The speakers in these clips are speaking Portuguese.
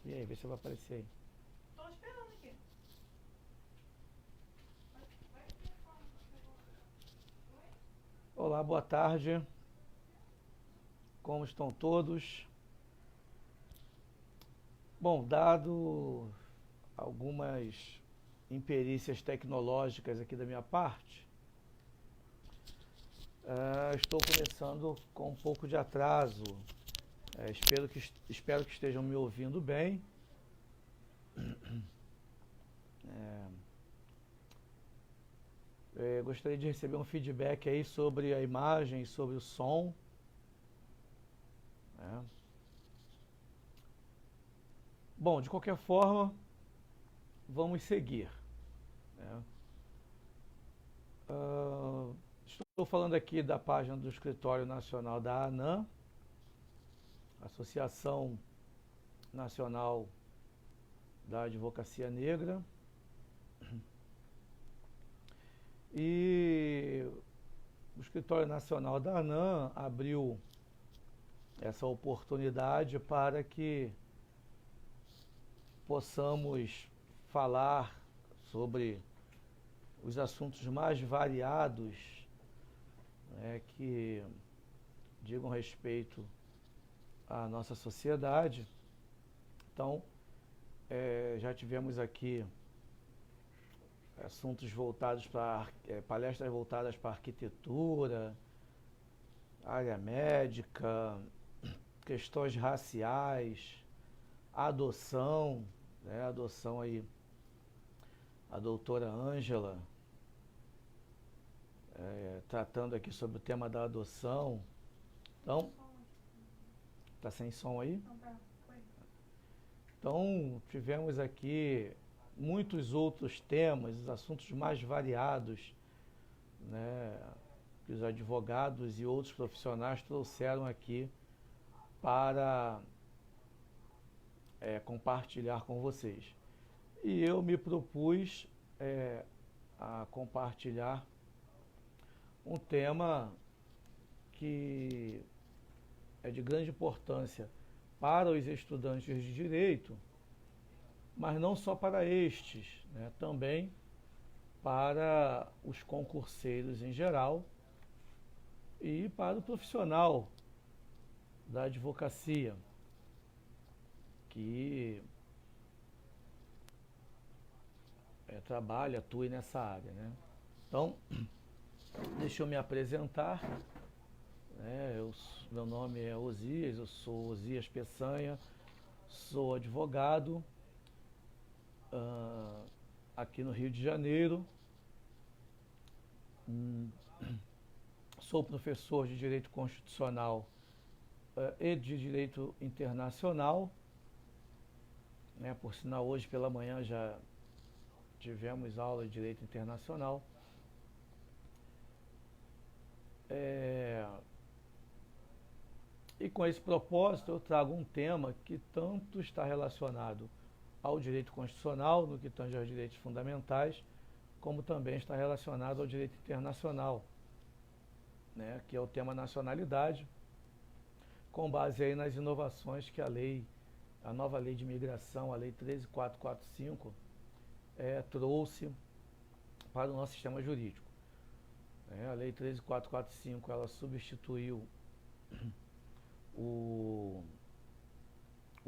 E aí, vê se vai aparecer aí. Tô esperando aqui. Vai aqui fora. Oi? Olá, boa tarde. Como estão todos? Bom, dado algumas imperícias tecnológicas aqui da minha parte, estou começando com um pouco de atraso. Espero que estejam me ouvindo bem. Gostaria de receber um feedback aí sobre a imagem, sobre o som. Né? Bom, de qualquer forma, vamos seguir. Né? Estou falando aqui da página do Escritório Nacional da ANAM, Associação Nacional da Advocacia Negra. E o Escritório Nacional da ANAM abriu essa oportunidade para que possamos falar sobre os assuntos mais variados, né, que digam respeito à nossa sociedade. Então, já tivemos aqui assuntos voltados para palestras voltadas para arquitetura, área médica, questões raciais, adoção, né, adoção aí, a doutora Ângela, tratando aqui sobre o tema da adoção. Tem Então, som aqui. tá sem som aí? Não, tá. Foi. Então, tivemos aqui muitos outros temas, os assuntos mais variados, né, que os advogados e outros profissionais trouxeram aqui para compartilhar com vocês. E eu me propus a compartilhar um tema que é de grande importância para os estudantes de direito, mas não só para estes, né, também para os concurseiros em geral e para o profissional da advocacia, que trabalha, atua nessa área. Né? Então, deixa eu me apresentar. Né? Meu nome é Osias, eu sou Osias Peçanha, sou advogado aqui no Rio de Janeiro. Sou professor de Direito Constitucional e de Direito Internacional. Né? Por sinal, hoje pela manhã já tivemos aula de Direito Internacional. E com esse propósito eu trago um tema que tanto está relacionado ao direito constitucional, no que tange aos direitos fundamentais, como também está relacionado ao direito internacional, né, que é o tema nacionalidade, com base aí nas inovações que a nova lei de imigração, a lei 13445, trouxe para o nosso sistema jurídico. A lei 13445, ela substituiu o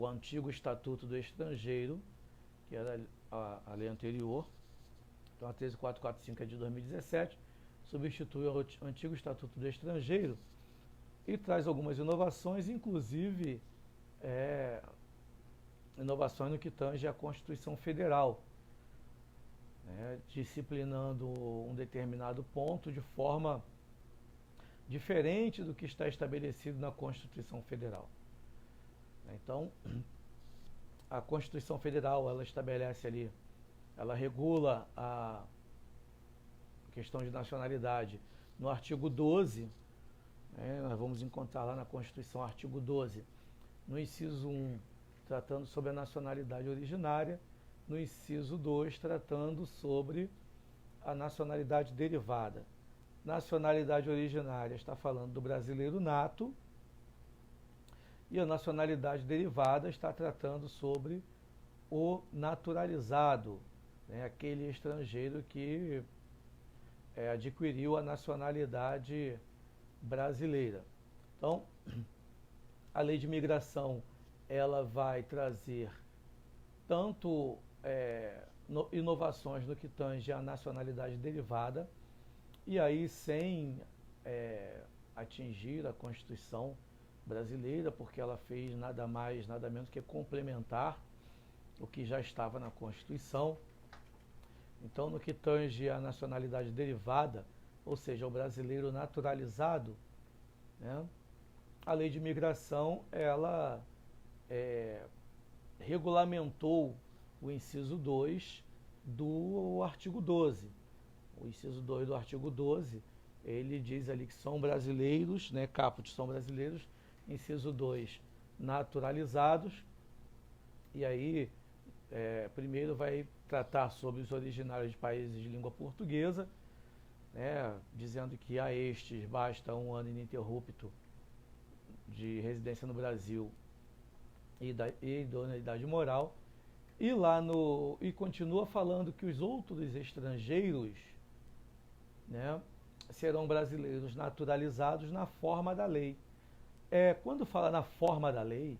antigo Estatuto do Estrangeiro, que era a lei anterior. Então a 13445 é de 2017, substitui o antigo Estatuto do Estrangeiro e traz algumas inovações, inclusive inovações no que tange à Constituição Federal, né, disciplinando um determinado ponto de forma diferente do que está estabelecido na Constituição Federal. Então, a Constituição Federal, ela estabelece ali, ela regula a questão de nacionalidade no artigo 12, nós vamos encontrar lá na Constituição, artigo 12, no inciso 1, tratando sobre a nacionalidade originária, no inciso 2, tratando sobre a nacionalidade derivada. Nacionalidade originária está falando do brasileiro nato, E a nacionalidade derivada está tratando sobre o naturalizado, né, aquele estrangeiro que adquiriu a nacionalidade brasileira. Então, a lei de imigração ela vai trazer tanto inovações no que tange à nacionalidade derivada, e aí sem atingir a Constituição brasileira, porque ela fez nada mais, nada menos que complementar o que já estava na Constituição. Então, no que tange à nacionalidade derivada, ou seja, o brasileiro naturalizado, né, a lei de imigração, ela regulamentou o inciso 2 do artigo 12. O inciso 2 do artigo 12, ele diz ali que são brasileiros, né, caput são brasileiros, inciso 2, naturalizados, e aí primeiro vai tratar sobre os originários de países de língua portuguesa, né, dizendo que a estes basta 1 ano ininterrupto de residência no Brasil e idoneidade moral, e continua falando que os outros estrangeiros, né, serão brasileiros naturalizados na forma da lei. Quando fala na forma da lei,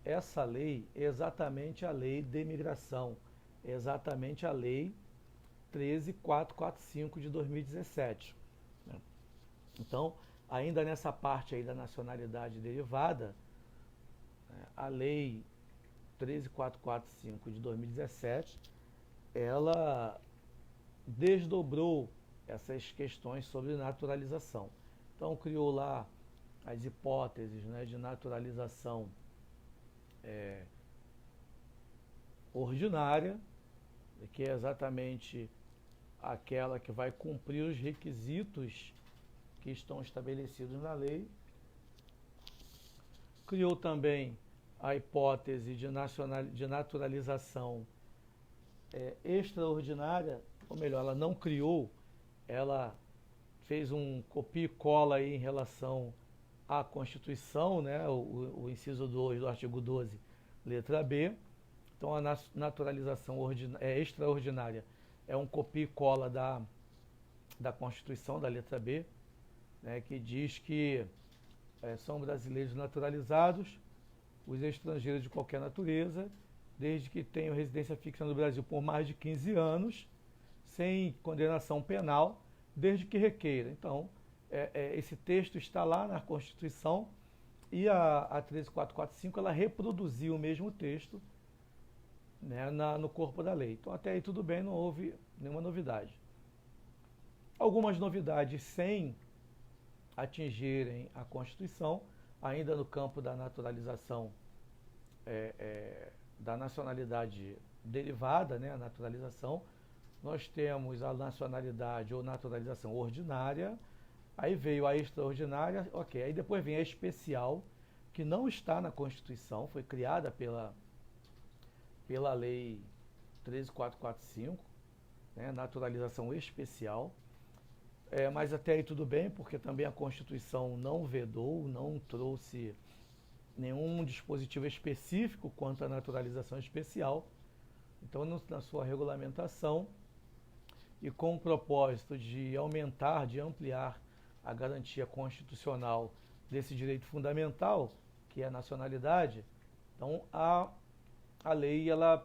essa lei é exatamente a lei de imigração, é exatamente a lei 13.445 de 2017. Né? Então, ainda nessa parte aí da nacionalidade derivada, a lei 13.445 de 2017, ela desdobrou essas questões sobre naturalização. Então, criou lá as hipóteses, né, de naturalização ordinária, que é exatamente aquela que vai cumprir os requisitos que estão estabelecidos na lei. Criou também a hipótese de naturalização extraordinária, ou melhor, ela não criou, ela fez um copia e cola aí em relação à Constituição, né, o inciso 2 do artigo 12, letra B. Então, a naturalização extraordinária é um copia e cola da Constituição, da letra B, né, que diz que são brasileiros naturalizados os estrangeiros de qualquer natureza, desde que tenham residência fixa no Brasil por mais de 15 anos, sem condenação penal, desde que requeira. Então, esse texto está lá na Constituição, e a 13.445 ela reproduziu o mesmo texto, né, no corpo da lei. Então, até aí tudo bem, não houve nenhuma novidade. Algumas novidades sem atingirem a Constituição, ainda no campo da naturalização, da nacionalidade derivada, né, a naturalização. Nós temos a nacionalidade ou naturalização ordinária, aí veio a extraordinária, ok, aí depois vem a especial, que não está na Constituição, foi criada pela lei 13.445, né, naturalização especial. Mas até aí tudo bem, porque também a Constituição não vedou, não trouxe nenhum dispositivo específico quanto à naturalização especial. Então, na sua regulamentação, e com o propósito de aumentar, de ampliar a garantia constitucional desse direito fundamental, que é a nacionalidade, então a lei ela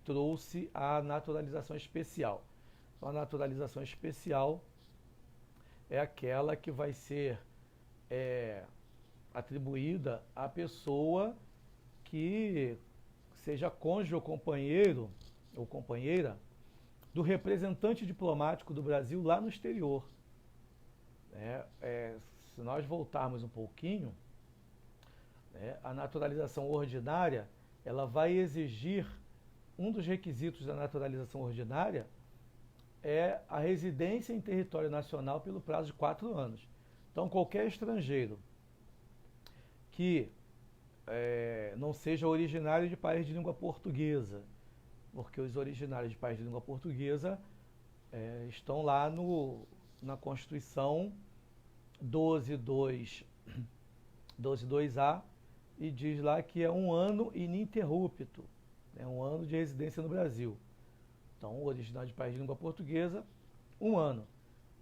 trouxe a naturalização especial. Então, a naturalização especial é aquela que vai ser atribuída à pessoa que seja cônjuge ou companheiro ou companheira do representante diplomático do Brasil lá no exterior. Se nós voltarmos um pouquinho, a naturalização ordinária, ela vai exigir, um dos requisitos da naturalização ordinária é a residência em território nacional pelo prazo de 4 anos. Então, qualquer estrangeiro que não seja originário de país de língua portuguesa, porque os originários de país de língua portuguesa estão lá na Constituição 12.2a e diz lá que é 1 ano ininterrupto, né, 1 ano de residência no Brasil. Então, originário de país de língua portuguesa, 1 ano.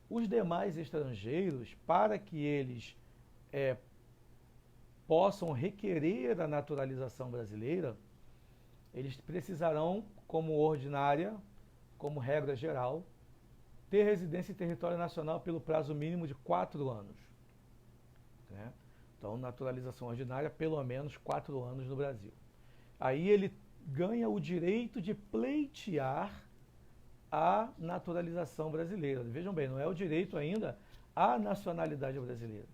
Os demais estrangeiros, para que eles possam requerer a naturalização brasileira, eles precisarão, como ordinária, como regra geral, ter residência em território nacional pelo prazo mínimo de 4 anos. Né? Então, naturalização ordinária, pelo menos 4 anos no Brasil. Aí ele ganha o direito de pleitear a naturalização brasileira. Vejam bem, não é o direito ainda à nacionalidade brasileira.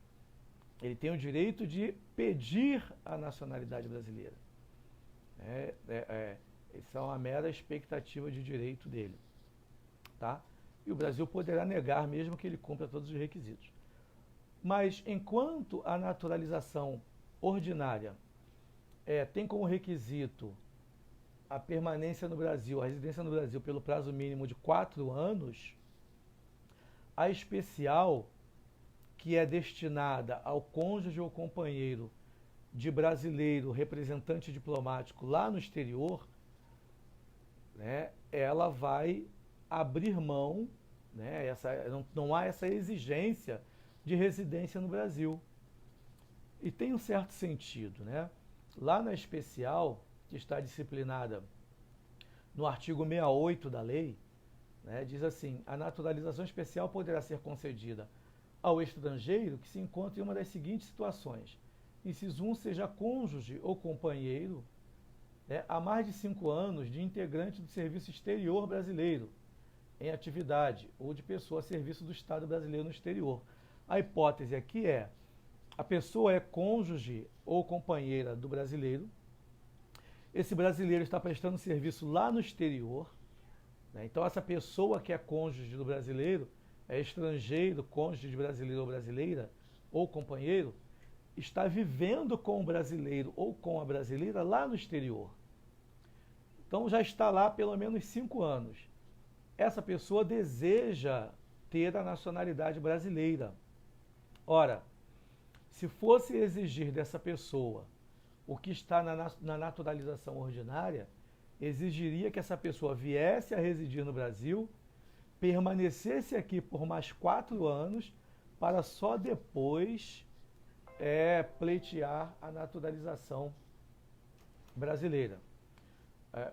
Ele tem o direito de pedir a nacionalidade brasileira. Isso é uma mera expectativa de direito dele. Tá? E o Brasil poderá negar mesmo que ele cumpra todos os requisitos. Mas enquanto a naturalização ordinária tem como requisito a permanência no Brasil, a residência no Brasil pelo prazo mínimo de 4 anos, a especial, que é destinada ao cônjuge ou companheiro de brasileiro representante diplomático lá no exterior, né, ela vai abrir mão, né, não há essa exigência de residência no Brasil. E tem um certo sentido, né? Lá na especial, que está disciplinada no artigo 68 da lei, né, diz assim: a naturalização especial poderá ser concedida ao estrangeiro que se encontre em uma das seguintes situações. Inciso 1, seja cônjuge ou companheiro, né, há mais de 5 anos de integrante do serviço exterior brasileiro em atividade ou de pessoa a serviço do Estado brasileiro no exterior. A hipótese aqui é: a pessoa é cônjuge ou companheira do brasileiro, esse brasileiro está prestando serviço lá no exterior, né? Então essa pessoa que é cônjuge do brasileiro, é estrangeiro, cônjuge de brasileiro ou brasileira, ou companheiro, está vivendo com o brasileiro ou com a brasileira lá no exterior. Então já está lá há pelo menos 5 anos. Essa pessoa deseja ter a nacionalidade brasileira. Ora, se fosse exigir dessa pessoa o que está na naturalização ordinária, exigiria que essa pessoa viesse a residir no Brasil, permanecesse aqui por mais 4 anos, para só depois pleitear a naturalização brasileira.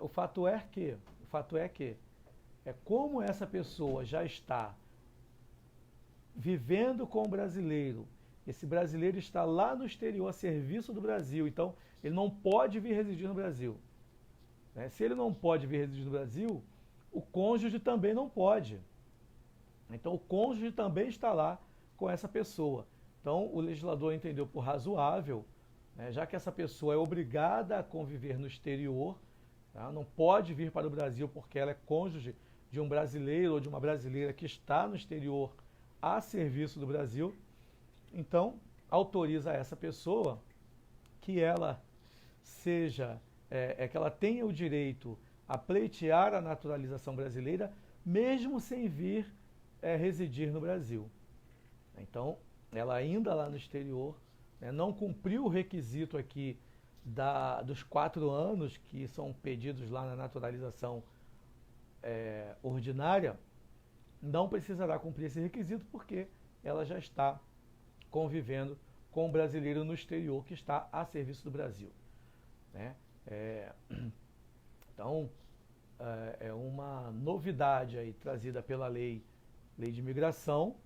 O fato é que, como essa pessoa já está vivendo com o brasileiro, esse brasileiro está lá no exterior a serviço do Brasil, então ele não pode vir residir no Brasil. Né? Se ele não pode vir residir no Brasil, o cônjuge também não pode. Então o cônjuge também está lá com essa pessoa. Então o legislador entendeu por razoável, né, já que essa pessoa é obrigada a conviver no exterior, tá? Não pode vir para o Brasil porque ela é cônjuge de um brasileiro ou de uma brasileira que está no exterior a serviço do Brasil. Então, autoriza essa pessoa que ela seja, que ela tenha o direito a pleitear a naturalização brasileira, mesmo sem vir residir no Brasil. Então, ela ainda lá no exterior, né, não cumpriu o requisito aqui dos 4 anos que são pedidos lá na naturalização ordinária, não precisará cumprir esse requisito porque ela já está convivendo com o brasileiro no exterior que está a serviço do Brasil. Né? Então, é uma novidade aí trazida pela lei de imigração,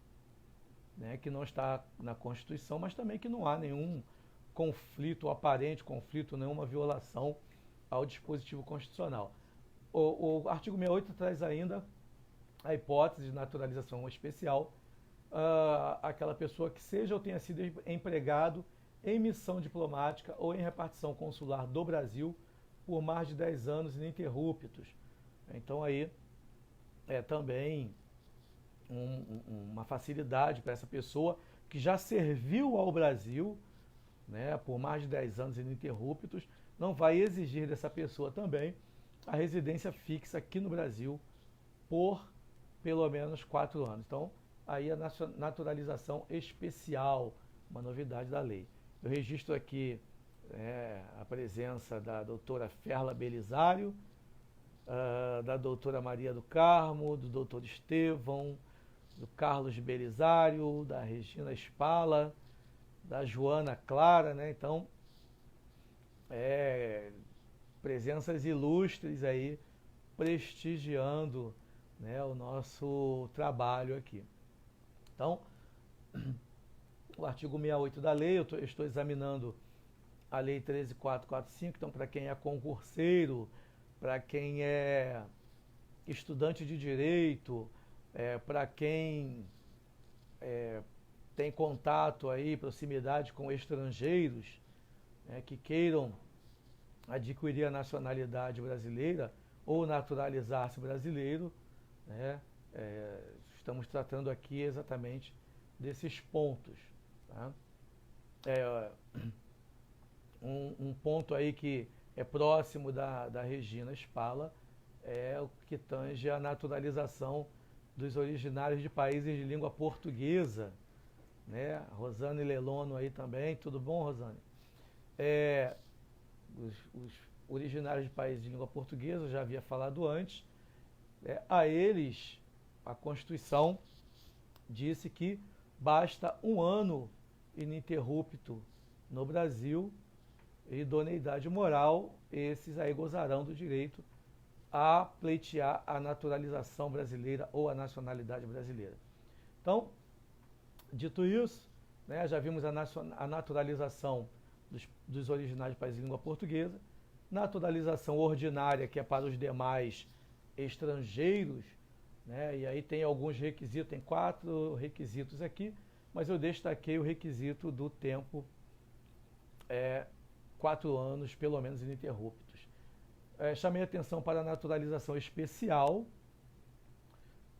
né, que não está na Constituição, mas também que não há nenhum conflito, aparente conflito, nenhuma violação ao dispositivo constitucional. O artigo 68 traz ainda a hipótese de naturalização especial, aquela pessoa que seja ou tenha sido empregado em missão diplomática ou em repartição consular do Brasil por mais de 10 anos ininterruptos. Então aí também uma facilidade para essa pessoa que já serviu ao Brasil, né, por mais de 10 anos ininterruptos, não vai exigir dessa pessoa também a residência fixa aqui no Brasil por pelo menos 4 anos. Então, aí a naturalização especial, uma novidade da lei. Eu registro aqui a presença da doutora Ferla Belisário, da doutora Maria do Carmo, do doutor Estevão, do Carlos Belisário, da Regina Spala, da Joana Clara, né? Então, presenças ilustres aí prestigiando, né, o nosso trabalho aqui. Então, o artigo 68 da lei, eu estou examinando a lei 13.445, então para quem é concurseiro, para quem é estudante de direito, para quem tem contato aí, proximidade com estrangeiros, né, que queiram adquirir a nacionalidade brasileira ou naturalizar-se brasileiro, né, estamos tratando aqui exatamente desses pontos. Tá? Um ponto aí que é próximo da Regina Spala é o que tange a naturalização dos originários de países de língua portuguesa, né? Rosane Lelono aí também, tudo bom, Rosane? Os originários de países de língua portuguesa, eu já havia falado antes, a eles a Constituição disse que basta 1 ano ininterrupto no Brasil e idoneidade moral, esses aí gozarão do direito a pleitear a naturalização brasileira ou a nacionalidade brasileira. Então, dito isso, né, já vimos a naturalização dos originários de países de língua portuguesa, naturalização ordinária, que é para os demais estrangeiros, né, e aí tem alguns requisitos, tem 4 requisitos aqui, mas eu destaquei o requisito do tempo 4 anos, pelo menos ininterruptos. Chamei atenção para a naturalização especial,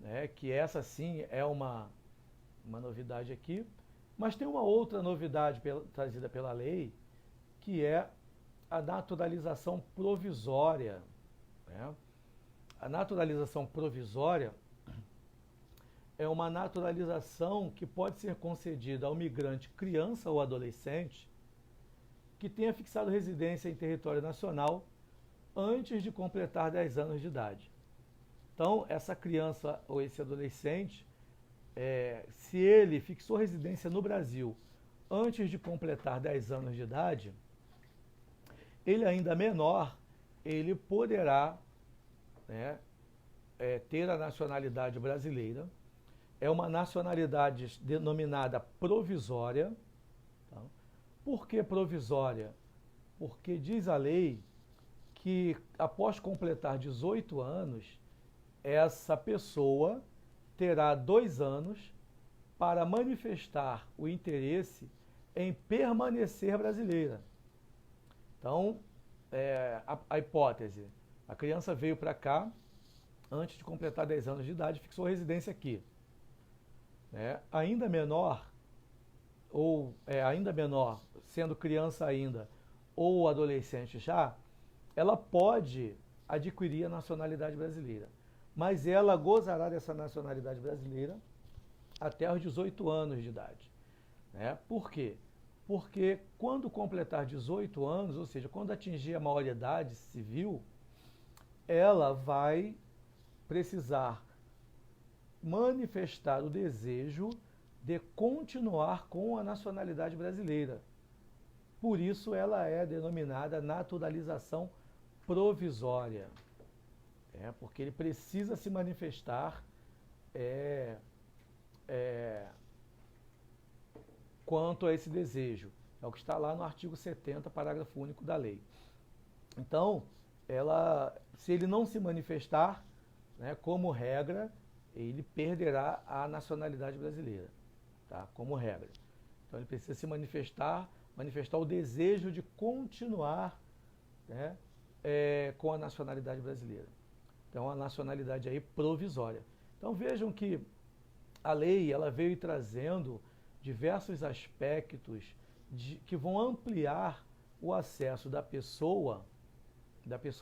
né, que essa sim é uma novidade aqui, mas tem uma outra novidade trazida pela lei, que é a naturalização provisória. Né? A naturalização provisória é uma naturalização que pode ser concedida ao migrante criança ou adolescente que tenha fixado residência em território nacional antes de completar 10 anos de idade. Então, essa criança ou esse adolescente, se ele fixou residência no Brasil antes de completar 10 anos de idade, ele ainda menor, ele poderá, né, ter a nacionalidade brasileira. É uma nacionalidade denominada provisória. Tá? Por que provisória? Porque diz a lei que após completar 18 anos, essa pessoa terá 2 anos para manifestar o interesse em permanecer brasileira. Então, a hipótese, a criança veio para cá antes de completar 10 anos de idade, fixou residência aqui. Ainda menor, sendo criança ainda, ou adolescente já, ela pode adquirir a nacionalidade brasileira, mas ela gozará dessa nacionalidade brasileira até os 18 anos de idade. Por quê? Porque quando completar 18 anos, ou seja, quando atingir a maioridade civil, ela vai precisar manifestar o desejo de continuar com a nacionalidade brasileira. Por isso ela é denominada naturalização provisória. Porque ele precisa se manifestar quanto a esse desejo. É o que está lá no artigo 70, parágrafo único da lei. Então, se ele não se manifestar, né, como regra, ele perderá a nacionalidade brasileira, tá? Como regra. Então, ele precisa se manifestar o desejo de continuar, né, com a nacionalidade brasileira. Então, a nacionalidade aí provisória. Então, vejam que a lei ela veio trazendo diversos aspectos que vão ampliar o acesso da pessoa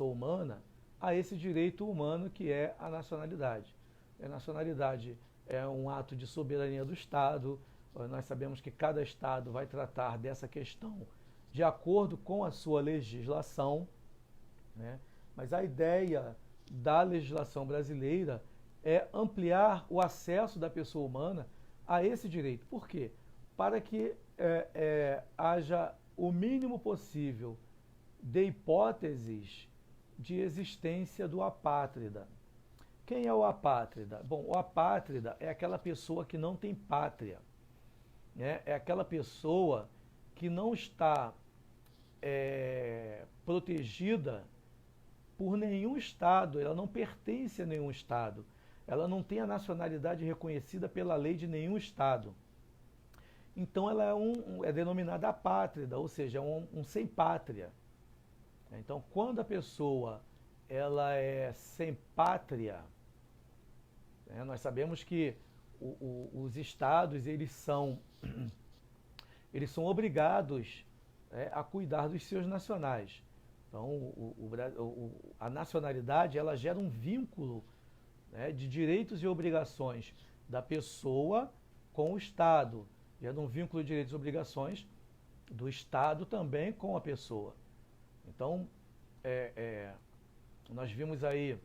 humana a esse direito humano que é a nacionalidade. A nacionalidade é um ato de soberania do Estado. Nós sabemos que cada Estado vai tratar dessa questão de acordo com a sua legislação, né? Mas a ideia da legislação brasileira é ampliar o acesso da pessoa humana a esse direito. Por quê? Para que haja o mínimo possível de hipóteses de existência do apátrida. Quem é o apátrida? Bom, o apátrida é aquela pessoa que não tem pátria, né? É aquela pessoa que não está protegida por nenhum Estado, ela não pertence a nenhum Estado, ela não tem a nacionalidade reconhecida pela lei de nenhum Estado. Então ela é denominada apátrida, ou seja, um sem pátria. Então, quando a pessoa ela é sem pátria, né, nós sabemos que os estados eles são obrigados a cuidar dos seus nacionais. Então, a nacionalidade ela gera um vínculo, né, de direitos e obrigações da pessoa com o Estado, gera um vínculo de direitos e obrigações do Estado também com a pessoa. Então, nós vimos aí,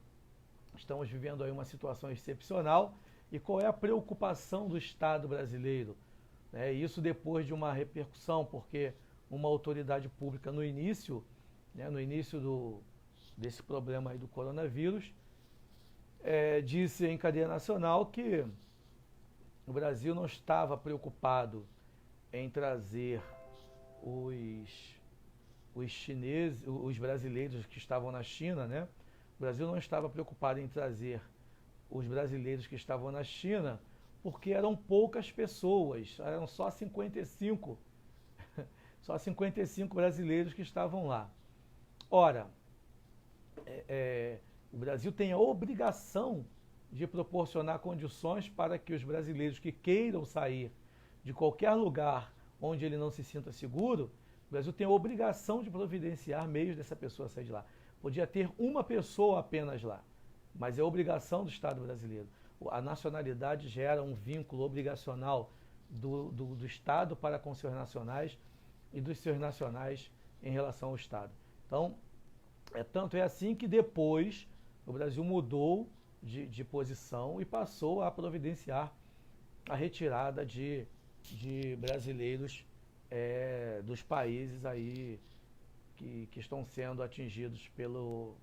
estamos vivendo aí uma situação excepcional, e qual é a preocupação do Estado brasileiro? Isso depois de uma repercussão, porque uma autoridade pública no início desse problema aí do coronavírus, disse em cadeia nacional que o Brasil não estava preocupado em trazer os chineses, os brasileiros que estavam na China, né? O Brasil não estava preocupado em trazer os brasileiros que estavam na China, porque eram poucas pessoas, eram só 55 brasileiros que estavam lá. Ora, o Brasil tem a obrigação de proporcionar condições para que os brasileiros que queiram sair de qualquer lugar onde ele não se sinta seguro, o Brasil tem a obrigação de providenciar meios dessa pessoa sair de lá. Podia ter uma pessoa apenas lá, mas é obrigação do Estado brasileiro. A nacionalidade gera um vínculo obrigacional do Estado para com seus nacionais e dos seus nacionais em relação ao Estado. Então, tanto é assim que depois o Brasil mudou de posição e passou a providenciar a retirada de brasileiros dos países aí que estão sendo atingidos pelo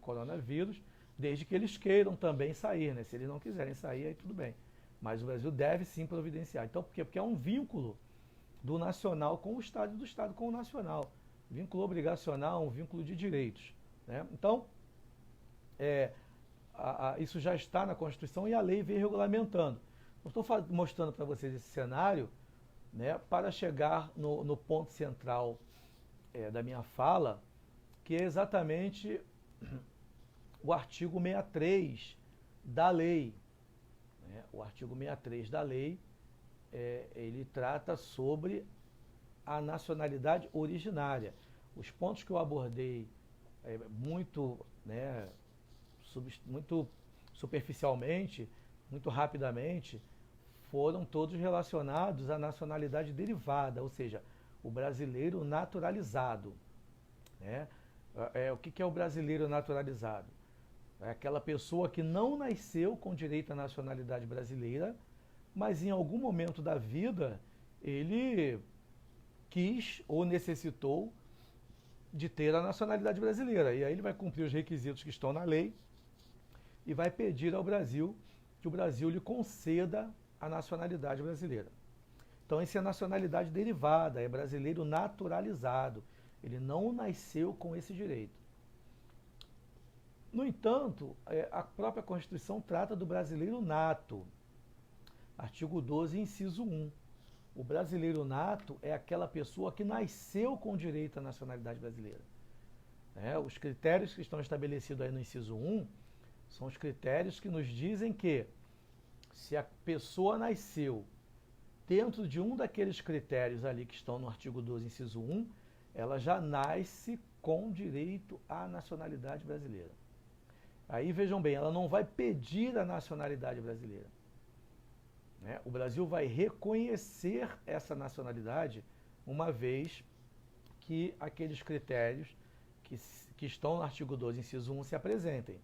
coronavírus, desde que eles queiram também sair, né? Se eles não quiserem sair, aí tudo bem. Mas o Brasil deve sim providenciar. Então, por quê? Porque é um vínculo do nacional com o Estado e do Estado com o nacional. Vínculo obrigacional, um vínculo de direitos, né? Então, isso já está na Constituição e a lei vem regulamentando. Eu estou mostrando para vocês esse cenário, né, para chegar no ponto central da minha fala, que é exatamente o artigo 63 da lei. Né? O artigo 63 da lei, ele trata sobre a nacionalidade originária. Os pontos que eu abordei muito superficialmente, muito rapidamente, foram todos relacionados à nacionalidade derivada, ou seja, o brasileiro naturalizado. Né? O que é o brasileiro naturalizado? É aquela pessoa que não nasceu com direito à nacionalidade brasileira, mas em algum momento da vida ele quis ou necessitou de ter a nacionalidade brasileira. E aí ele vai cumprir os requisitos que estão na lei e vai pedir ao Brasil que o Brasil lhe conceda a nacionalidade brasileira. Então, isso é nacionalidade derivada, é brasileiro naturalizado. Ele não nasceu com esse direito. No entanto, a própria Constituição trata do brasileiro nato. Artigo 12, inciso 1. O brasileiro nato é aquela pessoa que nasceu com direito à nacionalidade brasileira. Os critérios que estão estabelecidos aí no inciso 1 são os critérios que nos dizem que, se a pessoa nasceu dentro de um daqueles critérios ali que estão no artigo 12, inciso 1, ela já nasce com direito à nacionalidade brasileira. Aí vejam bem, ela não vai pedir a nacionalidade brasileira. O Brasil vai reconhecer essa nacionalidade uma vez que aqueles critérios que estão no artigo 12, inciso 1, se apresentem.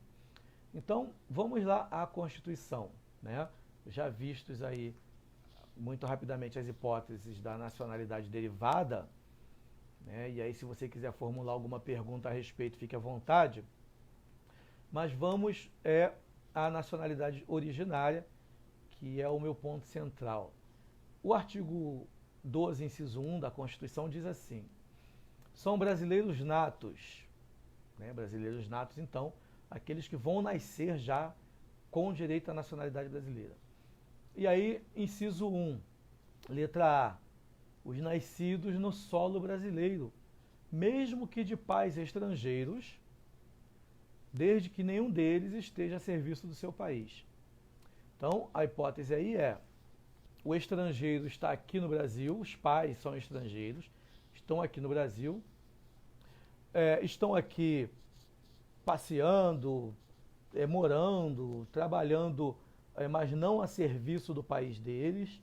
Então, vamos lá à Constituição, né? Já vistos aí muito rapidamente as hipóteses da nacionalidade derivada, né? E aí, se você quiser formular alguma pergunta a respeito, fique à vontade. Mas vamos à nacionalidade originária, que é o meu ponto central. O artigo 12, inciso 1 da Constituição diz assim: são brasileiros natos, né? Brasileiros natos, então, aqueles que vão nascer já com direito à nacionalidade brasileira. E aí, inciso 1, letra A, os nascidos no solo brasileiro, mesmo que de pais estrangeiros, desde que nenhum deles esteja a serviço do seu país. Então, a hipótese aí é: o estrangeiro está aqui no Brasil, os pais são estrangeiros, estão aqui no Brasil, estão aqui passeando, morando, trabalhando, mas não a serviço do país deles,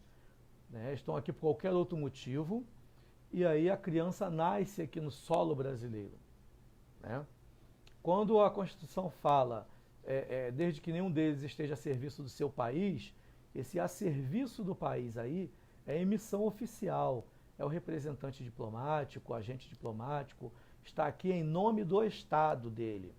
né? Estão aqui por qualquer outro motivo, e aí a criança nasce aqui no solo brasileiro, né? Quando a Constituição fala, desde que nenhum deles esteja a serviço do seu país, esse a serviço do país aí é emissão oficial, é o representante diplomático, o agente diplomático, está aqui em nome do Estado dele,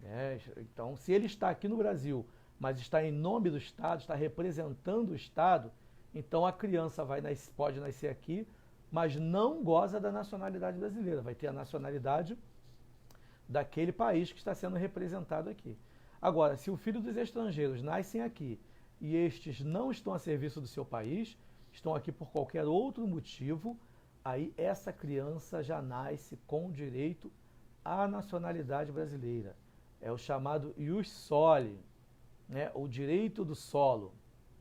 né? Então, se ele está aqui no Brasil, mas está em nome do Estado, está representando o Estado, então a criança pode nascer aqui, mas não goza da nacionalidade brasileira, vai ter a nacionalidade daquele país que está sendo representado aqui. Agora, se o filho dos estrangeiros nascem aqui e estes não estão a serviço do seu país, estão aqui por qualquer outro motivo, aí essa criança já nasce com direito à nacionalidade brasileira. É o chamado ius soli, né? O direito do solo,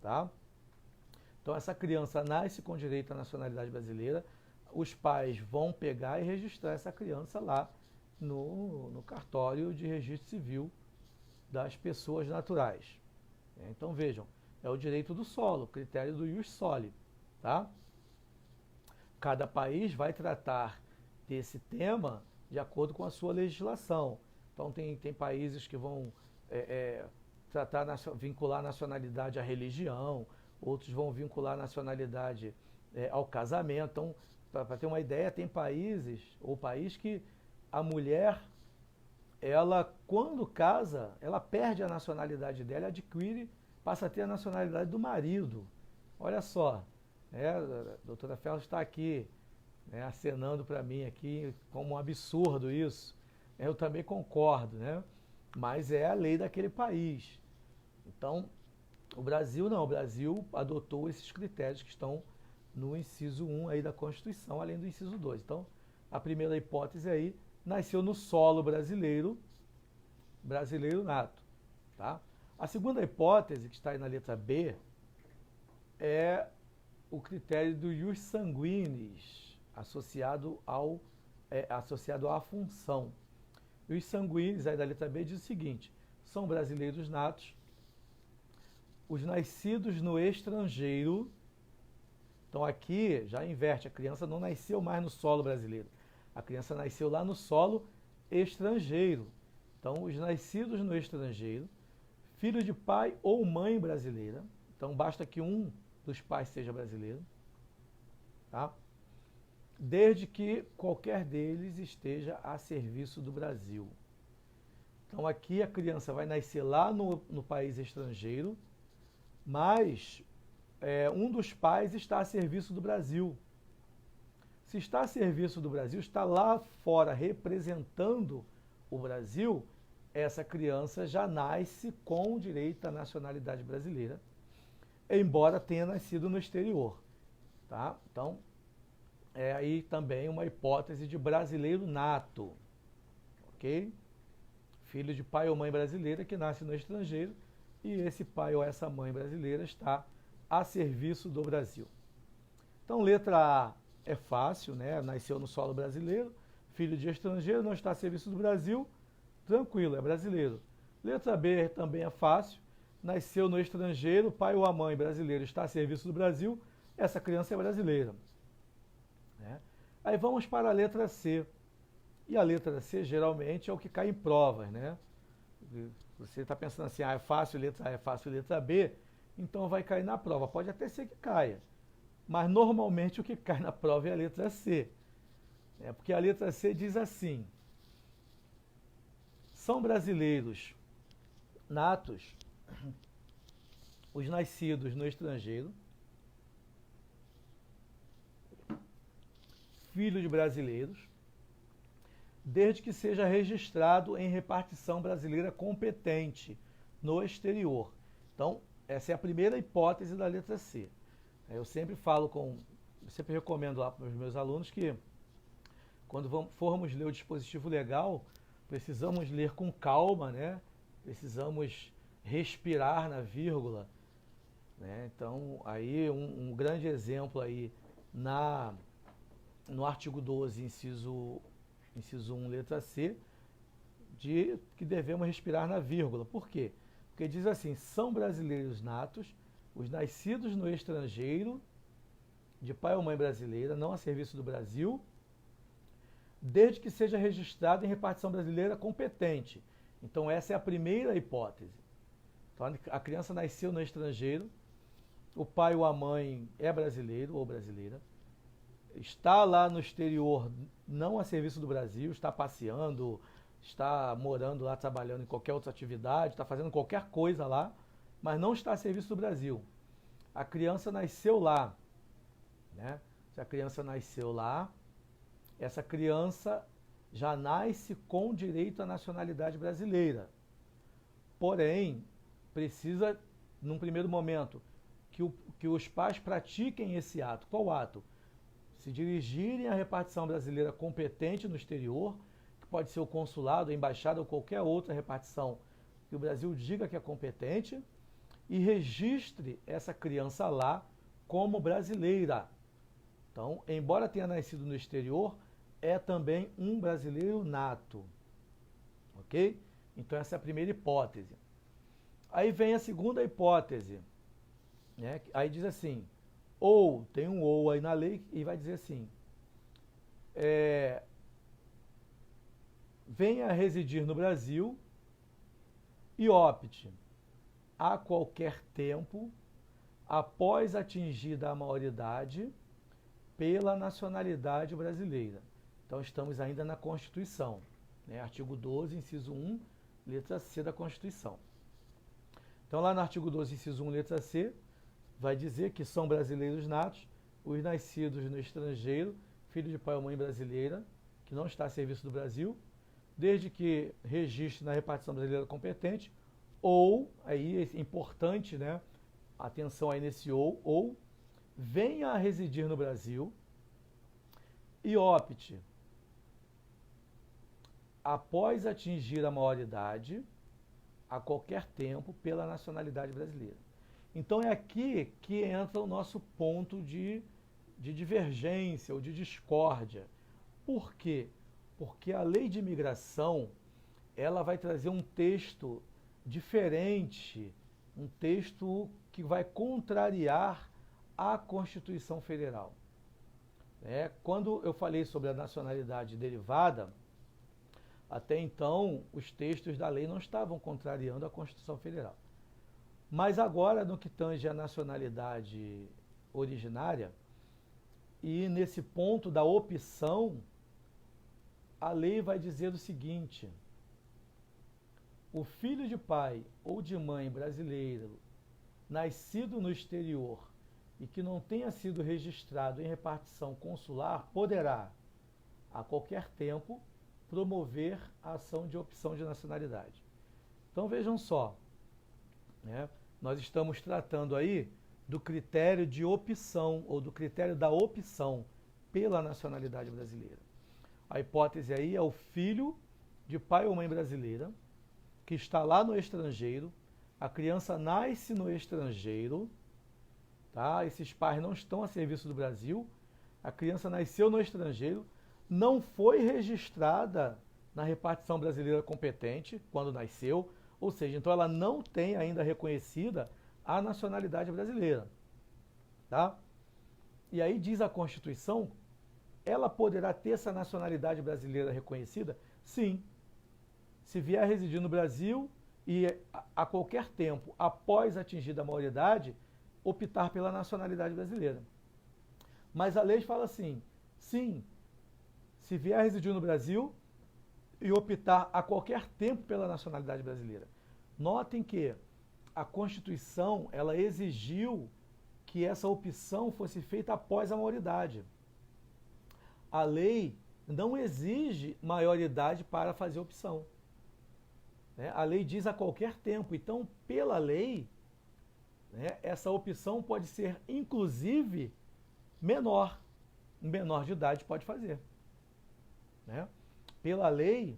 tá? Então essa criança nasce com direito à nacionalidade brasileira, os pais vão pegar e registrar essa criança lá no cartório de registro civil das pessoas naturais. Então vejam, é o direito do solo, critério do ius soli, tá? Cada país vai tratar desse tema de acordo com a sua legislação. Então tem países que vão vincular a nacionalidade à religião, outros vão vincular a nacionalidade ao casamento. Então, para ter uma ideia, tem país que a mulher, ela quando casa, ela perde a nacionalidade dela, adquire, passa a ter a nacionalidade do marido. Olha só, a doutora Ferro está aqui, acenando para mim aqui como um absurdo isso. Eu também concordo, né? Mas é a lei daquele país. Então, o Brasil não, o Brasil adotou esses critérios que estão no inciso 1 aí da Constituição, além do inciso 2. Então, a primeira hipótese aí, nasceu no solo brasileiro, brasileiro nato, tá? A segunda hipótese, que está aí na letra B, é o critério do ius sanguinis, associado à função. E os sanguíneos, aí da letra B, diz o seguinte: são brasileiros natos, os nascidos no estrangeiro. Então aqui já inverte, a criança não nasceu mais no solo brasileiro, a criança nasceu lá no solo estrangeiro. Então, os nascidos no estrangeiro, filho de pai ou mãe brasileira, então basta que um dos pais seja brasileiro, tá? Desde que qualquer deles esteja a serviço do Brasil. Então aqui a criança vai nascer lá no país estrangeiro, mas um dos pais está a serviço do Brasil. Se está a serviço do Brasil, está lá fora representando o Brasil, essa criança já nasce com direito à nacionalidade brasileira, embora tenha nascido no exterior, tá? Então, é aí também uma hipótese de brasileiro nato, ok? Filho de pai ou mãe brasileira que nasce no estrangeiro e esse pai ou essa mãe brasileira está a serviço do Brasil. Então, letra A é fácil, né? Nasceu no solo brasileiro, filho de estrangeiro, não está a serviço do Brasil, tranquilo, é brasileiro. Letra B também é fácil, nasceu no estrangeiro, pai ou a mãe brasileiro está a serviço do Brasil, essa criança é brasileira, né? Aí vamos para a letra C. E a letra C geralmente é o que cai em provas, né? Você está pensando assim, é fácil letra A, é fácil letra B, então vai cair na prova. Pode até ser que caia, mas normalmente o que cai na prova é a letra C. Porque a letra C diz assim: são brasileiros natos os nascidos no estrangeiro, filhos de brasileiros, desde que seja registrado em repartição brasileira competente no exterior. Então, essa é a primeira hipótese da letra C. Eu sempre recomendo lá para os meus alunos que, quando formos ler o dispositivo legal, precisamos ler com calma, né? Precisamos respirar na vírgula, né? Então, aí um grande exemplo aí no artigo 12, inciso 1, letra C, de que devemos respirar na vírgula. Por quê? Porque diz assim: são brasileiros natos, os nascidos no estrangeiro, de pai ou mãe brasileira, não a serviço do Brasil, desde que seja registrado em repartição brasileira competente. Então, essa é a primeira hipótese. Então, a criança nasceu no estrangeiro, o pai ou a mãe é brasileiro ou brasileira, está lá no exterior, não a serviço do Brasil, está passeando, está morando lá, trabalhando em qualquer outra atividade, está fazendo qualquer coisa lá, mas não está a serviço do Brasil. A criança nasceu lá, né? Se a criança nasceu lá, essa criança já nasce com direito à nacionalidade brasileira. Porém, precisa, num primeiro momento, que os pais pratiquem esse ato. Qual ato? Se dirigirem à repartição brasileira competente no exterior, que pode ser o consulado, a embaixada ou qualquer outra repartição que o Brasil diga que é competente, e registre essa criança lá como brasileira. Então, embora tenha nascido no exterior, é também um brasileiro nato. Ok? Então, essa é a primeira hipótese. Aí vem a segunda hipótese, né? Aí diz assim, ou, tem um ou aí na lei, e vai dizer assim, venha residir no Brasil e opte a qualquer tempo, após atingida a maioridade, pela nacionalidade brasileira. Então, estamos ainda na Constituição, né? Artigo 12, inciso 1, letra C da Constituição. Então, lá no artigo 12, inciso 1, letra C, vai dizer que são brasileiros natos os nascidos no estrangeiro, filho de pai ou mãe brasileira, que não está a serviço do Brasil, desde que registre na repartição brasileira competente, ou, aí é importante, né? Atenção aí nesse ou venha a residir no Brasil e opte, após atingir a maioridade, a qualquer tempo, pela nacionalidade brasileira. Então é aqui que entra o nosso ponto de divergência ou de discórdia. Por quê? Porque a lei de imigração, ela vai trazer um texto diferente, um texto que vai contrariar a Constituição Federal. Quando eu falei sobre a nacionalidade derivada, até então os textos da lei não estavam contrariando a Constituição Federal. Mas agora, no que tange a nacionalidade originária, e nesse ponto da opção, a lei vai dizer o seguinte: o filho de pai ou de mãe brasileiro, nascido no exterior e que não tenha sido registrado em repartição consular, poderá, a qualquer tempo, promover a ação de opção de nacionalidade. Então vejam só, né? Nós estamos tratando aí do critério de opção, ou do critério da opção pela nacionalidade brasileira. A hipótese aí é o filho de pai ou mãe brasileira, que está lá no estrangeiro, a criança nasce no estrangeiro, tá? Esses pais não estão a serviço do Brasil, a criança nasceu no estrangeiro, não foi registrada na repartição brasileira competente quando nasceu, ou seja, então ela não tem ainda reconhecida a nacionalidade brasileira, tá? E aí diz a Constituição, ela poderá ter essa nacionalidade brasileira reconhecida? Sim. Se vier a residir no Brasil e a qualquer tempo, após atingir a maioridade, optar pela nacionalidade brasileira. Mas a lei fala assim, sim, se vier a residir no Brasil e optar a qualquer tempo pela nacionalidade brasileira. Notem que a Constituição, ela exigiu que essa opção fosse feita após a maioridade. A lei não exige maioridade para fazer opção. Né? A lei diz a qualquer tempo. Então, pela lei, né, essa opção pode ser, inclusive, menor. Um menor de idade pode fazer. Né? Pela lei,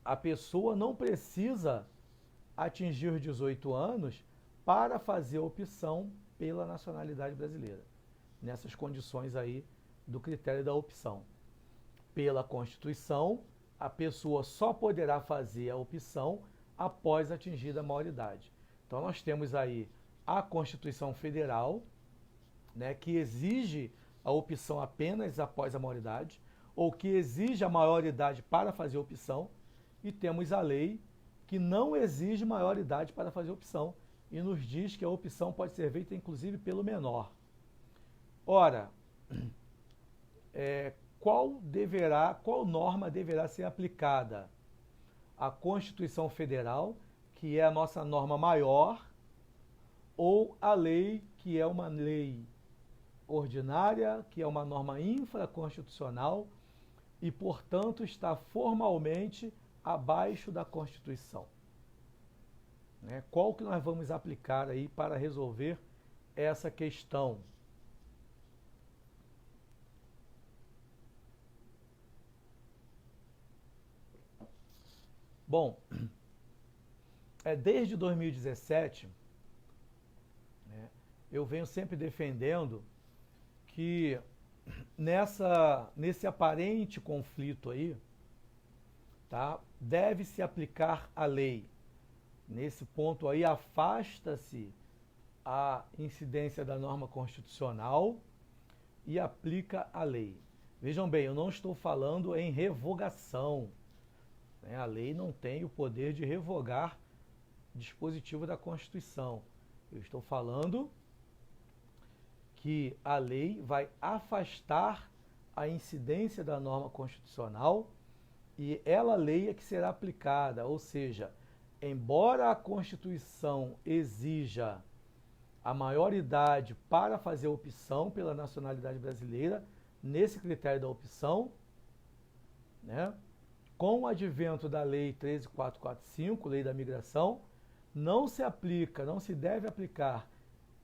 a pessoa não precisa atingir os 18 anos para fazer a opção pela nacionalidade brasileira. Nessas condições aí do critério da opção. Pela Constituição, a pessoa só poderá fazer a opção após atingir a maioridade. Então nós temos aí a Constituição Federal, né, que exige a opção apenas após a maioridade, ou que exige a maioridade para fazer a opção, e temos a lei que não exige maioridade para fazer a opção, e nos diz que a opção pode ser feita inclusive pelo menor. Ora, qual norma deverá ser aplicada? A Constituição Federal, que é a nossa norma maior, ou a lei, que é uma lei ordinária, que é uma norma infraconstitucional e, portanto, está formalmente abaixo da Constituição. Né? Qual que nós vamos aplicar aí para resolver essa questão? Bom, desde 2017, né, eu venho sempre defendendo que nesse aparente conflito aí, tá, deve-se aplicar a lei. Nesse ponto aí, afasta-se a incidência da norma constitucional e aplica a lei. Vejam bem, eu não estou falando em revogação. Né? A lei não tem o poder de revogar dispositivo da Constituição. Eu estou falando que a lei vai afastar a incidência da norma constitucional e ela, lei, é que será aplicada, ou seja, embora a Constituição exija a maioridade para fazer a opção pela nacionalidade brasileira, nesse critério da opção, né, com o advento da Lei 13.445, Lei da Migração, não se aplica, não se deve aplicar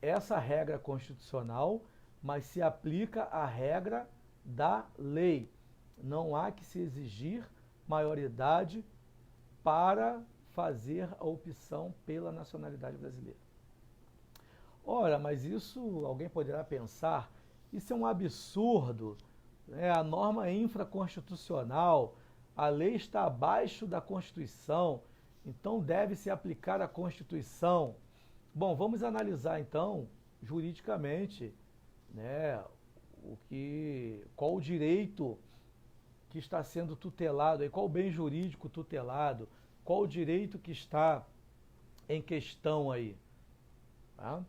essa regra constitucional, mas se aplica a regra da lei. Não há que se exigir maioridade para fazer a opção pela nacionalidade brasileira. Ora, mas isso, alguém poderá pensar, isso é um absurdo, né? A norma é infraconstitucional, a lei está abaixo da Constituição, então deve-se aplicar a Constituição. Bom, vamos analisar então, juridicamente, né, qual o direito que está sendo tutelado, aí, qual o bem jurídico tutelado, qual o direito que está em questão aí. Tá?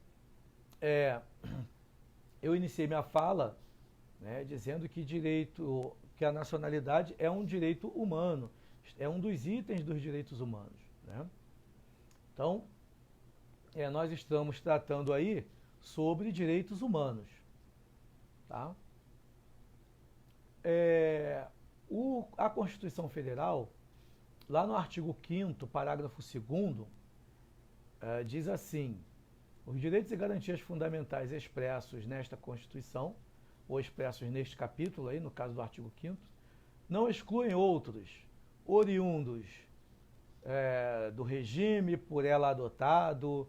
Eu iniciei minha fala, né, dizendo que a nacionalidade é um direito humano, é um dos itens dos direitos humanos. Né? Então, nós estamos tratando aí sobre direitos humanos. Tá? A Constituição Federal, lá no artigo 5º, parágrafo 2º, diz assim: os direitos e garantias fundamentais expressos nesta Constituição, ou expressos neste capítulo, aí, no caso do artigo 5º, não excluem outros, oriundos do regime por ela adotado,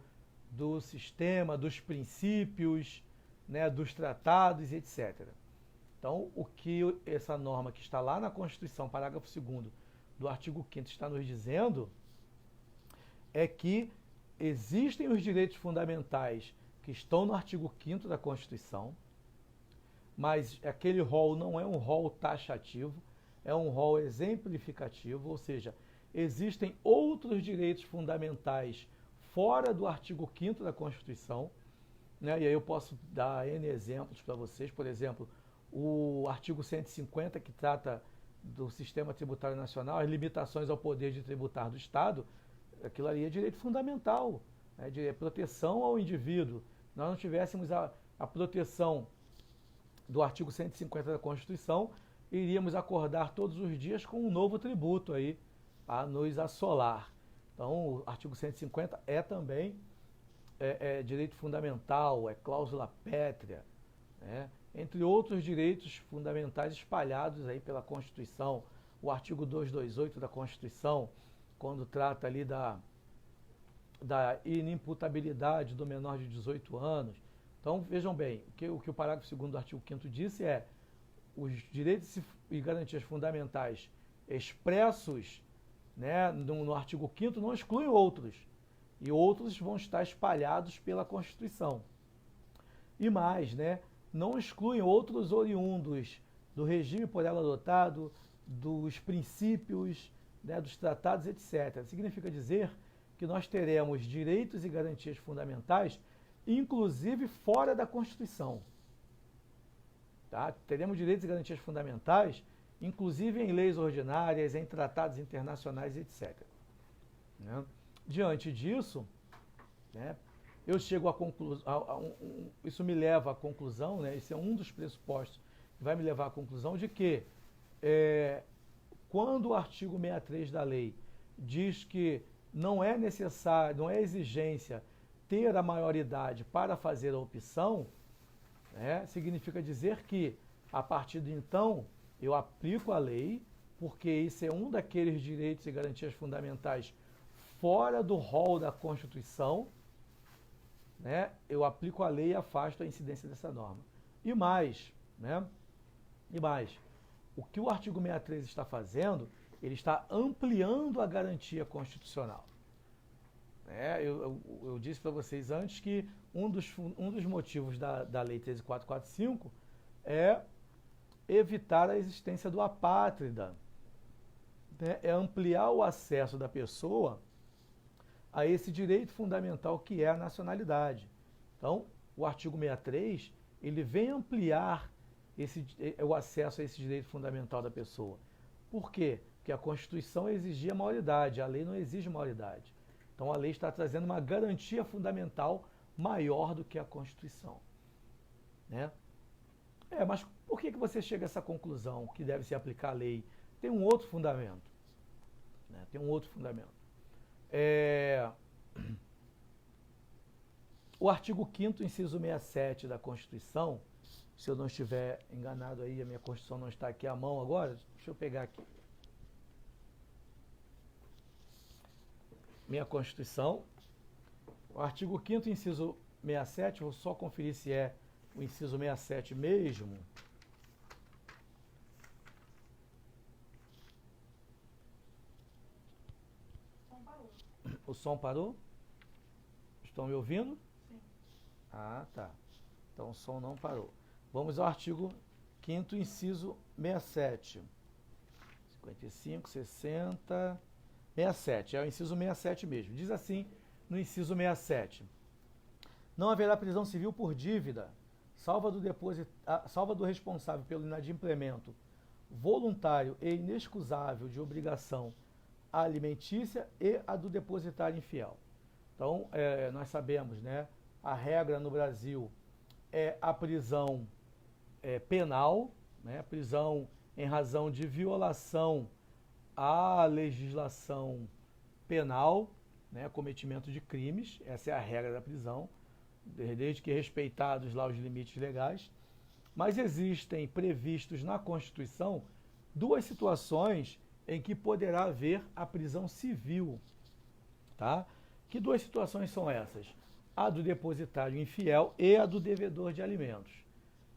do sistema, dos princípios, né, dos tratados, etc. Então, o que essa norma que está lá na Constituição, parágrafo 2º do artigo 5º está nos dizendo é que existem os direitos fundamentais que estão no artigo 5º da Constituição, mas aquele rol não é um rol taxativo, é um rol exemplificativo, ou seja, existem outros direitos fundamentais fora do artigo 5º da Constituição, né? E aí eu posso dar N exemplos para vocês, por exemplo, o artigo 150, que trata do Sistema Tributário Nacional, as limitações ao poder de tributar do Estado, aquilo ali é direito fundamental, né? De proteção ao indivíduo. Se nós não tivéssemos a proteção do artigo 150 da Constituição, iríamos acordar todos os dias com um novo tributo aí a nos assolar. Então, o artigo 150 é também direito fundamental, é cláusula pétrea, né? Entre outros direitos fundamentais espalhados aí pela Constituição. O artigo 228 da Constituição, quando trata ali da inimputabilidade do menor de 18 anos. Então, vejam bem, o que o parágrafo 2º do artigo 5º disse é: os direitos e garantias fundamentais expressos, né, no artigo 5º não excluem outros, e outros vão estar espalhados pela Constituição. E mais, né, não excluem outros oriundos do regime por ela adotado, dos princípios, né, dos tratados, etc. Significa dizer que nós teremos direitos e garantias fundamentais, inclusive fora da Constituição. Tá? Teremos direitos e garantias fundamentais, inclusive em leis ordinárias, em tratados internacionais, etc. Né? Diante disso, né, eu chego à conclusão, isso me leva à conclusão, né, esse é um dos pressupostos que vai me levar à conclusão de que quando o artigo 63 da lei diz que não é necessário, não é exigência ter a maioridade para fazer a opção, né, significa dizer que, a partir de então, eu aplico a lei, porque isso é um daqueles direitos e garantias fundamentais fora do rol da Constituição, né, eu aplico a lei e afasto a incidência dessa norma. E mais, né, o que o artigo 63 está fazendo, ele está ampliando a garantia constitucional. Eu disse para vocês antes que um dos motivos da Lei 13.445 é evitar a existência do apátrida, né? É ampliar o acesso da pessoa a esse direito fundamental que é a nacionalidade. Então, o artigo 63, ele vem ampliar o acesso a esse direito fundamental da pessoa. Por quê? Porque a Constituição exigia maioridade, a lei não exige maioridade. Então, a lei está trazendo uma garantia fundamental maior do que a Constituição. Né? Mas por que você chega a essa conclusão que deve se aplicar a lei? Tem um outro fundamento. Né? Tem um outro fundamento. O artigo 5º, inciso 67 da Constituição, se eu não estiver enganado aí, a minha Constituição não está aqui à mão agora, deixa eu pegar aqui. Minha Constituição, o artigo 5º, inciso 67, vou só conferir se é o inciso 67 mesmo. O som parou? Estão me ouvindo? Sim. Ah, tá. Então o som não parou. Vamos ao artigo 5º, inciso 67. 55, 60, 67. É o inciso 67 mesmo. Diz assim no inciso 67. Não haverá prisão civil por dívida, salva do responsável pelo inadimplemento voluntário e inexcusável de obrigação alimentícia e a do depositário infiel. Então, nós sabemos, né, a regra no Brasil é a prisão penal, né, prisão em razão de violação à legislação penal, né, cometimento de crimes, essa é a regra da prisão, desde que respeitados lá os limites legais. Mas existem previstos na Constituição duas situações em que poderá haver a prisão civil. Tá? Que duas situações são essas? A do depositário infiel e a do devedor de alimentos.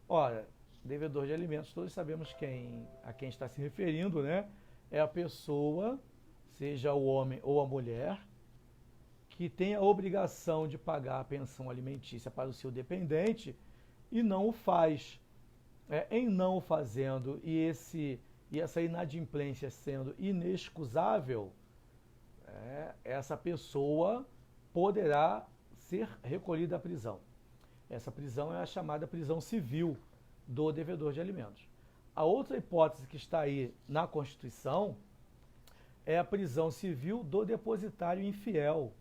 Ora, devedor de alimentos, todos sabemos a quem está se referindo, né? É a pessoa, seja o homem ou a mulher, que tem a obrigação de pagar a pensão alimentícia para o seu dependente e não o faz. em não o fazendo e essa inadimplência sendo inexcusável, essa pessoa poderá ser recolhida à prisão. Essa prisão é a chamada prisão civil do devedor de alimentos. A outra hipótese que está aí na Constituição é a prisão civil do depositário infiel.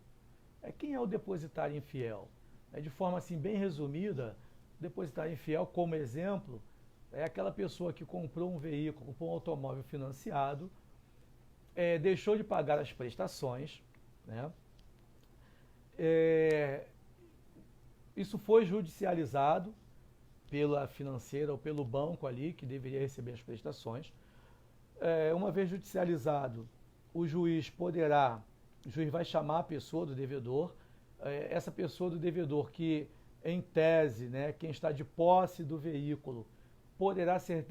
Quem é o depositário infiel? De forma assim bem resumida, o depositário infiel, como exemplo, é aquela pessoa que comprou um veículo, comprou um automóvel financiado, deixou de pagar as prestações, né? Isso foi judicializado pela financeira ou pelo banco ali que deveria receber as prestações. Uma vez judicializado, o juiz vai chamar a pessoa do devedor, essa pessoa do devedor que, em tese, né, quem está de posse do veículo, poderá ser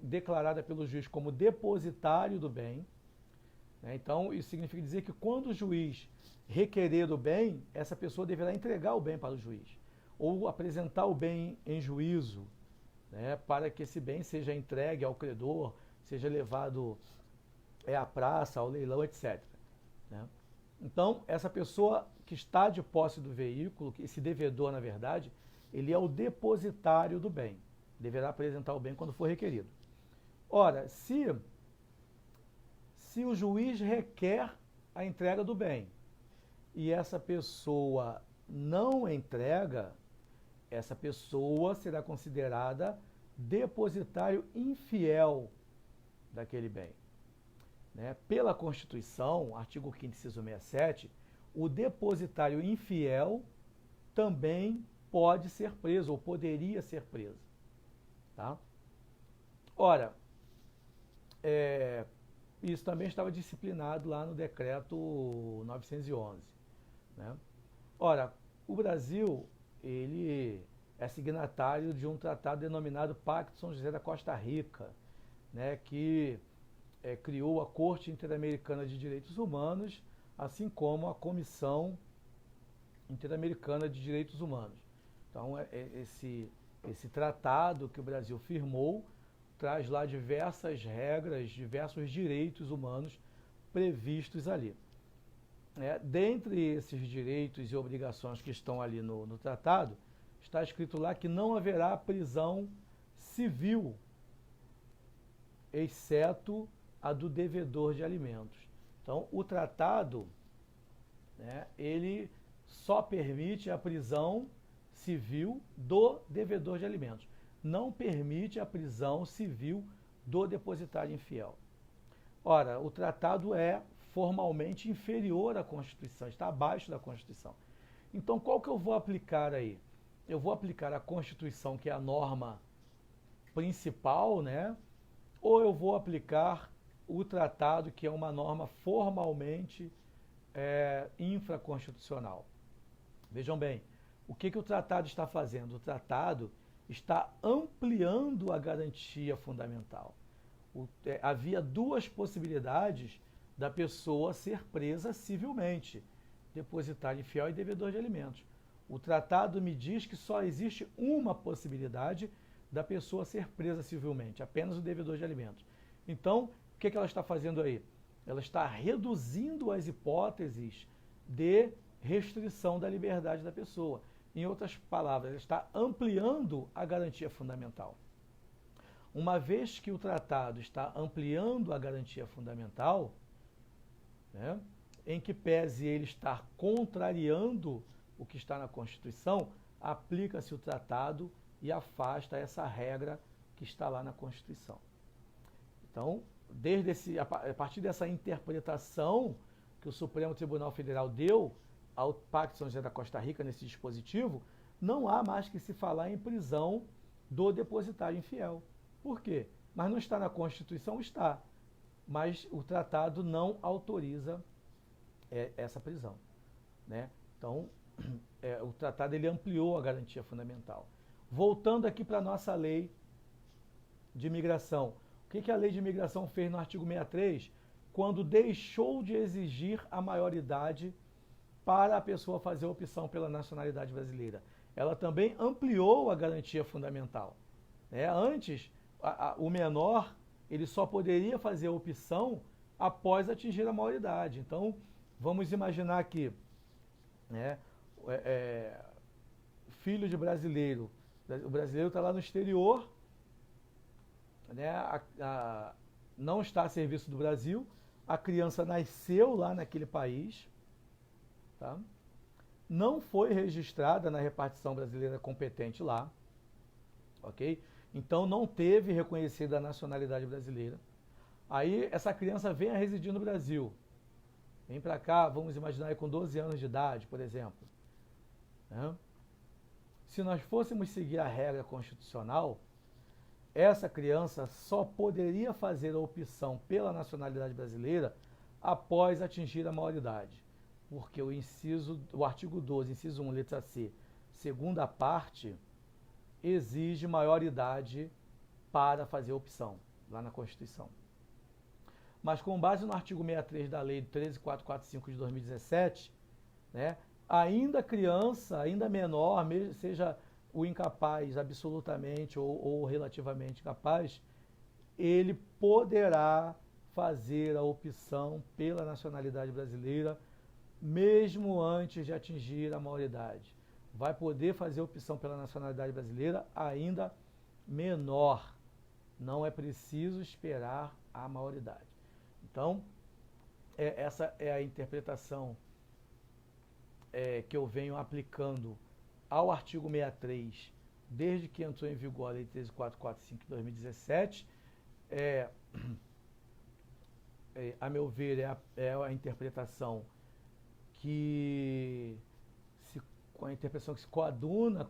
declarada pelo juiz como depositário do bem. Então, isso significa dizer que quando o juiz requerer o bem, essa pessoa deverá entregar o bem para o juiz, ou apresentar o bem em juízo, né, para que esse bem seja entregue ao credor, seja levado à praça, ao leilão, etc. Né? Então, essa pessoa que está de posse do veículo, esse devedor, na verdade, ele é o depositário do bem. Deverá apresentar o bem quando for requerido. Ora, se o juiz requer a entrega do bem e essa pessoa não entrega, essa pessoa será considerada depositário infiel daquele bem. Né? Pela Constituição, artigo 5º, inciso 67, o depositário infiel também pode ser preso, ou poderia ser preso. Tá? Ora, isso também estava disciplinado lá no decreto 911. Né? Ora, o Brasil, ele é signatário de um tratado denominado Pacto de São José da Costa Rica, né, que criou a Corte Interamericana de Direitos Humanos, assim como a Comissão Interamericana de Direitos Humanos. Então, esse tratado que o Brasil firmou traz lá diversas regras, diversos direitos humanos previstos ali. Dentre esses direitos e obrigações que estão ali no tratado, está escrito lá que não haverá prisão civil, exceto a do devedor de alimentos. Então, o tratado, né, ele só permite a prisão civil do devedor de alimentos. Não permite a prisão civil do depositário infiel. Ora, o tratado é formalmente inferior à Constituição, está abaixo da Constituição. Então, qual que eu vou aplicar aí? Eu vou aplicar a Constituição, que é a norma principal, né? Ou eu vou aplicar o tratado, que é uma norma formalmente infraconstitucional. Vejam bem, o que o tratado está fazendo? O tratado está ampliando a garantia fundamental. Havia duas possibilidades da pessoa ser presa civilmente, depositário infiel e devedor de alimentos. O tratado me diz que só existe uma possibilidade da pessoa ser presa civilmente, apenas o devedor de alimentos. Então, o que ela está fazendo aí? Ela está reduzindo as hipóteses de restrição da liberdade da pessoa. Em outras palavras, ela está ampliando a garantia fundamental. Uma vez que o tratado está ampliando a garantia fundamental, né, em que pese ele estar contrariando o que está na Constituição, aplica-se o tratado e afasta essa regra que está lá na Constituição. Então, a partir dessa interpretação que o Supremo Tribunal Federal deu ao Pacto de São José da Costa Rica, nesse dispositivo, não há mais que se falar em prisão do depositário infiel. Por quê? Mas não está na Constituição? Está. Mas o tratado não autoriza essa prisão. Né? Então, o tratado ele ampliou a garantia fundamental. Voltando aqui para a nossa lei de imigração. O que a lei de imigração fez no artigo 63? Quando deixou de exigir a maioridade para a pessoa fazer a opção pela nacionalidade brasileira. Ela também ampliou a garantia fundamental. né? Antes, o menor ele só poderia fazer a opção após atingir a maioridade. Então, vamos imaginar que, né, filho de brasileiro, o brasileiro está lá no exterior, né, não está a serviço do Brasil, a criança nasceu lá naquele país, tá? Não foi registrada na repartição brasileira competente lá, ok? Então não teve reconhecida a nacionalidade brasileira. Aí essa criança vem a residir no Brasil, vem para cá, vamos imaginar aí com 12 anos de idade, por exemplo, né? Se nós fôssemos seguir a regra constitucional, essa criança só poderia fazer a opção pela nacionalidade brasileira após atingir a maioridade. Porque o artigo 12, inciso 1, letra C, segunda parte, exige maioridade para fazer a opção, lá na Constituição. Mas com base no artigo 63 da Lei 13.445 de 2017, né, ainda criança, ainda menor, seja o incapaz absolutamente ou relativamente capaz, ele poderá fazer a opção pela nacionalidade brasileira mesmo antes de atingir a maioridade. Vai poder fazer a opção pela nacionalidade brasileira ainda menor. Não é preciso esperar a maioridade. Então, essa é a interpretação que eu venho aplicando ao artigo 63, desde que entrou em vigor a Lei 13.445 de 2017. A meu ver, é a interpretação que se coaduna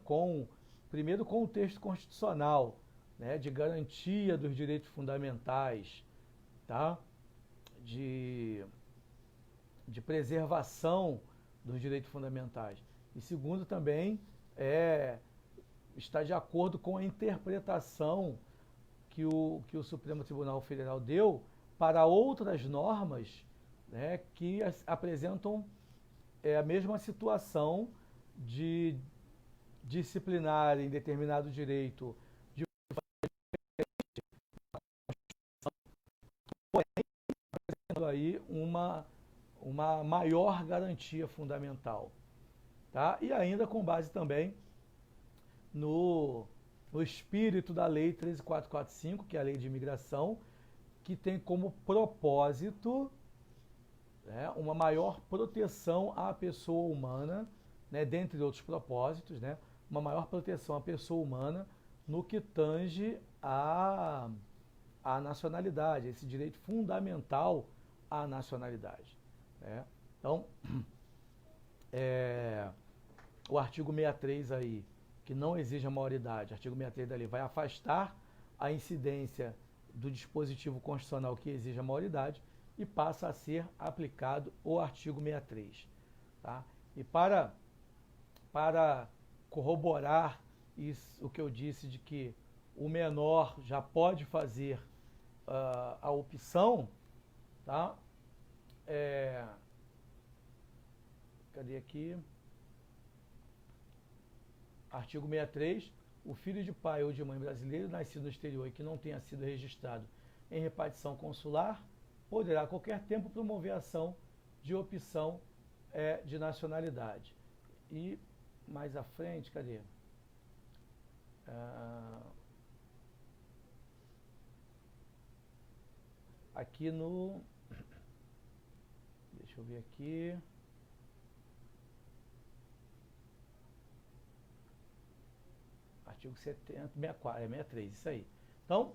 primeiro com o texto constitucional, né, de garantia dos direitos fundamentais, tá? De preservação dos direitos fundamentais. E segundo também, está de acordo com a interpretação que o Supremo Tribunal Federal deu para outras normas, né, que apresentam a mesma situação de disciplinar em determinado direito de aí uma maior garantia fundamental, tá? E ainda com base também no espírito da Lei 13.445, que é a Lei de Imigração, que tem como propósito, né, uma maior proteção à pessoa humana, né, dentre outros propósitos, né, uma maior proteção à pessoa humana no que tange à nacionalidade, esse direito fundamental à nacionalidade, né? Então, o artigo 63 aí, que não exige a maioridade, artigo 63 da lei, vai afastar a incidência do dispositivo constitucional que exige a maioridade e passa a ser aplicado o artigo 63. Tá? E para corroborar isso, o que eu disse de que o menor já pode fazer a opção, tá? Cadê aqui? Artigo 63. O filho de pai ou de mãe brasileiro nascido no exterior e que não tenha sido registrado em repartição consular poderá a qualquer tempo promover ação de opção de nacionalidade. E mais à frente, cadê? Aqui no... Deixa eu ver aqui... Artigo 70, 64, 63, isso aí. Então,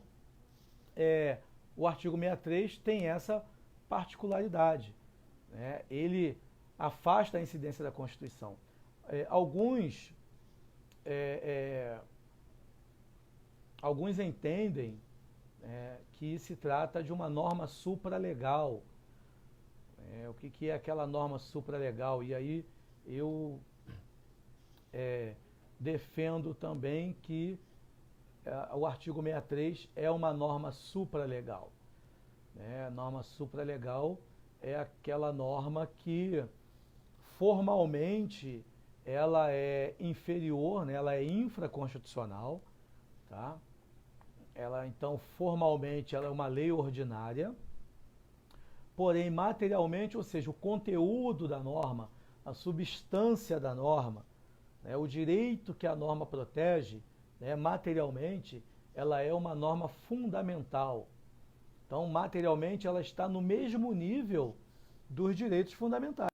o artigo 63 tem essa particularidade, né? Ele afasta a incidência da Constituição. Alguns entendem que se trata de uma norma supralegal. O que é aquela norma supralegal? E aí eu defendo também que o artigo 63 é uma norma supralegal. A norma supralegal é aquela norma que formalmente ela é inferior, né, ela é infraconstitucional, tá? ela então formalmente ela é uma lei ordinária, porém materialmente, ou seja, o conteúdo da norma, a substância da norma, né, o direito que a norma protege, né, materialmente, ela é uma norma fundamental. Então, materialmente, ela está no mesmo nível dos direitos fundamentais.